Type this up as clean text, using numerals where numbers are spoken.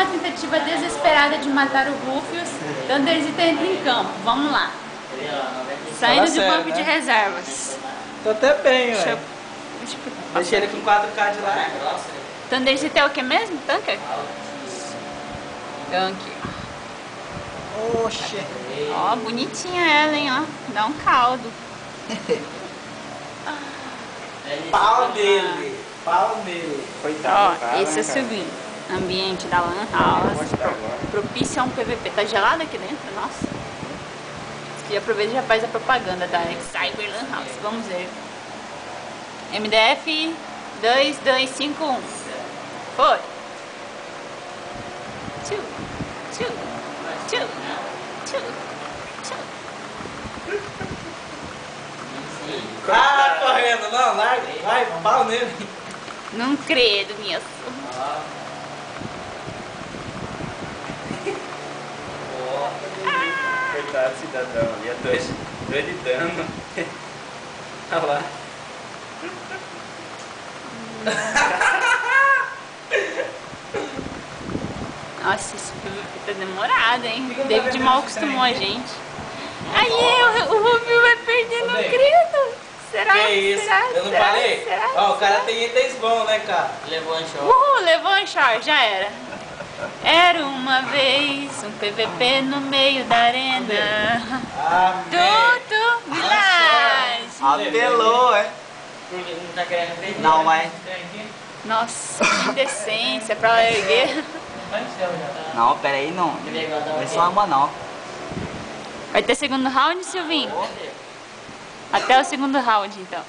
numa tentativa desesperada de matar o Rufius, Thunderzita entra em campo. Vamos lá. Saindo do banco de reservas. Tô até bem, Deixa velho. eu... Deixei ele com 4K de lá. Thunderzita é o que mesmo? Tanker? Tanker. Oxê. Ó, bonitinha ela, hein, ó. Dá um caldo. Pau nele. Pau nele. Ó, esse é o seguinte. Ambiente da Lan House. Propício a um PVP. Tá gelado aqui dentro? Nossa. E aproveita e já faz a propaganda da Cyber Lan House. Vamos ver. MDF 2251. Foi. Tchu, tchu, tchu, tchu, tchu. Ah, correndo. Não, larga. Vai, pau nele. Não credo nisso. Coitado cidadão ali, é dois de dano. Olha lá. Nossa, esse PVP tá demorado, hein? David mal acostumou a gente. Aí o Rubio vai perder, não credo. Será? Que isso? Será? Eu não Será? falei? Será? Ó, o cara tem itens bons, né, cara? Levou um choque. Uhul, levou um short, já era. Era uma vez um PVP no meio da arena. Tudo Village. Apelou, é? Porque não tá querendo perder. Não, mas... Nossa, que indecência pra ela erguer. Não, pera aí, não. Vai só uma, não. Vai ter segundo round, Silvinho? Até o segundo round, então.